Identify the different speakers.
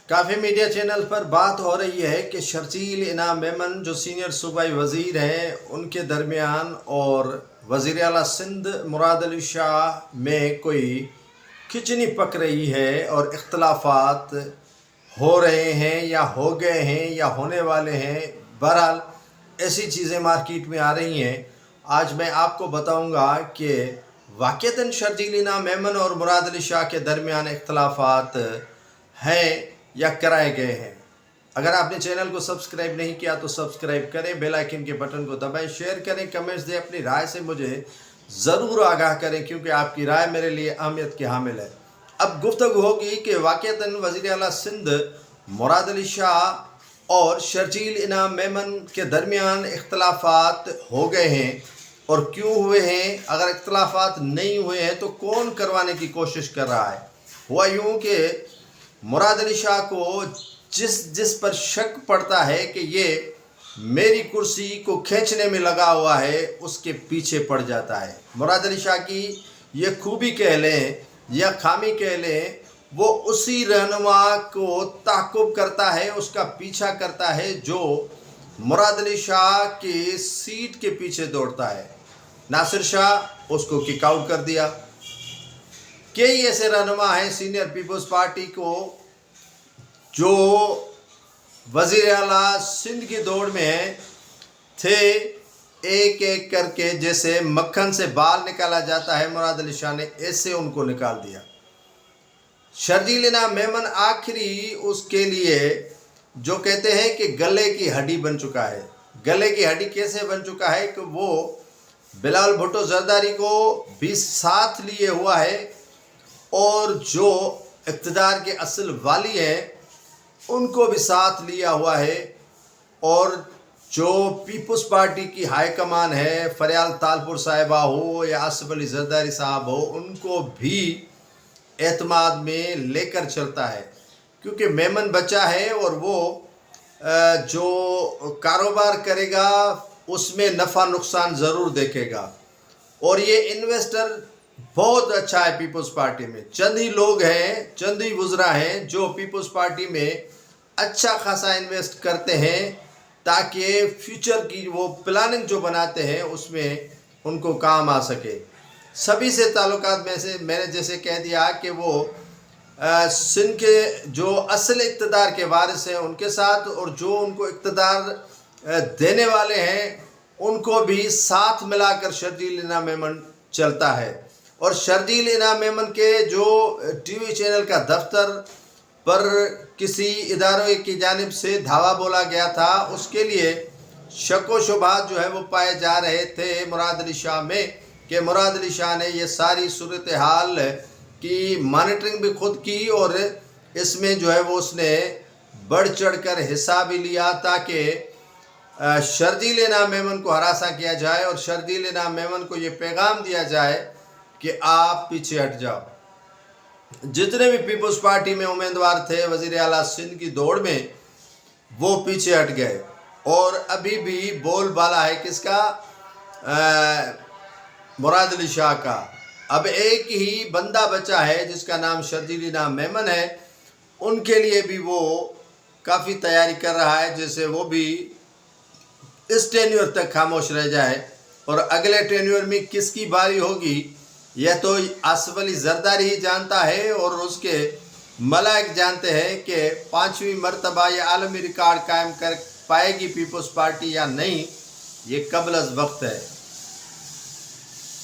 Speaker 1: काफ़ी media channel पर बात हो रही है कि शर्जील इनाम मेमन जो सीनियर सूबाई वज़ीर हैं उनके दरमियान और वज़ीर आला सिंध मुराद अली शाह में कोई खिचनी पक रही है और इख्तलाफात हो रहे हैं या हो गए हैं या होने वाले हैं। बहरहाल ऐसी चीज़ें मार्केट में आ रही हैं। आज मैं आपको बताऊंगा कि वाक़तन शर्जील इनाम मेमन और मुराद अली शाह के दरमियान इख्तलाफात हैं या कराए गए हैं। अगर आपने चैनल को सब्सक्राइब नहीं किया तो सब्सक्राइब करें, बेल आइकन के बटन को दबाएं, शेयर करें, कमेंट्स दें, अपनी राय से मुझे ज़रूर आगाह करें क्योंकि आपकी राय मेरे लिए अहमियत की हामिल है। अब गुफ्तगू होगी कि वाक़तन वज़ीर आला सिंध मुराद अली शाह और शर्जील इनाम मेमन के दरमियान इख्तलाफात हो गए हैं और क्यों हुए हैं। अगर इख्तलाफात नहीं हुए हैं तो कौन करवाने की कोशिश कर रहा है। हुआ यूँ कि मुराद अली शाह को जिस पर शक पड़ता है कि ये मेरी कुर्सी को खींचने में लगा हुआ है उसके पीछे पड़ जाता है। मुराद अली शाह की ये खूबी कह लें या खामी कह लें, वो उसी रहनुमा को ताक़ुब करता है, उसका पीछा करता है जो मुराद अली शाह के सीट के पीछे दौड़ता है। नासिर शाह उसको किक आउट कर दिया। कई ऐसे रहनुमा हैं सीनियर पीपल्स पार्टी को जो वज़ीर आला सिंध की दौड़ में थे, एक एक करके जैसे मक्खन से बाल निकाला जाता है, मुराद अली शाह ने ऐसे उनको निकाल दिया। शर्जील इनाम मेमन आखिरी उसके लिए जो कहते हैं कि गले की हड्डी बन चुका है। गले की हड्डी कैसे बन चुका है कि वो बिलावल भुट्टो जरदारी को भी साथ लिए हुआ है और जो इक़्तिदार के असल वाली हैं उनको भी साथ लिया हुआ है, और जो पीपल्स पार्टी की हाई कमान है, फरियाल तालपुर साहिबा हो या आसिफ अली जरदारी साहब हो, उनको भी एतमाद में लेकर चलता है क्योंकि मेमन बच्चा है और वो जो कारोबार करेगा उसमें नफ़ा नुकसान ज़रूर देखेगा। और ये इन्वेस्टर बहुत अच्छा है पीपल्स पार्टी में। चंद ही लोग हैं, चंद ही वुज़रा हैं जो पीपल्स पार्टी में अच्छा खासा इन्वेस्ट करते हैं ताकि फ्यूचर की वो प्लानिंग जो बनाते हैं उसमें उनको काम आ सके। सभी से ताल्लुकात में से मैंने जैसे कह दिया कि वो सिंध के जो असल इक़्तिदार के वारिस हैं उनके साथ, और जो उनको इक़्तिदार देने वाले हैं उनको भी साथ मिलाकर शर्जील इनाम मेमन चलता है। और शर्जील इनाम मेमन के जो टीवी चैनल का दफ्तर पर किसी इदारे की जानिब से धावा बोला गया था, उसके लिए शक व शुबहात जो है वो पाए जा रहे थे मुराद अली शाह में कि मुराद अली शाह ने ये सारी सूरत हाल की मॉनिटरिंग भी खुद की और इसमें जो है वो उसने बढ़ चढ़ कर हिस्सा भी लिया ताकि शर्जील इनाम मेमन को हरासा किया जाए और शर्जील इनाम मेमन को ये पैगाम दिया जाए कि आप पीछे हट जाओ। जितने भी पीपल्स पार्टी में उम्मीदवार थे वज़ीर आला सिंध की दौड़ में, वो पीछे हट गए और अभी भी बोलबाला है किसका? मुराद अली शाह का। अब एक ही बंदा बचा है जिसका नाम शर्जील इनाम मेमन है। उनके लिए भी वो काफ़ी तैयारी कर रहा है जैसे वो भी इस टेन्योर तक खामोश रह जाए और अगले टेन्योर में किसकी बारी होगी यह तो आसिफ अली जरदारी ही जानता है और उसके मलाइक जानते हैं कि 5वीं मरतबा ये आलमी रिकॉर्ड कायम कर पाएगी पीपल्स पार्टी या नहीं, ये कबल अज़ वक्त है।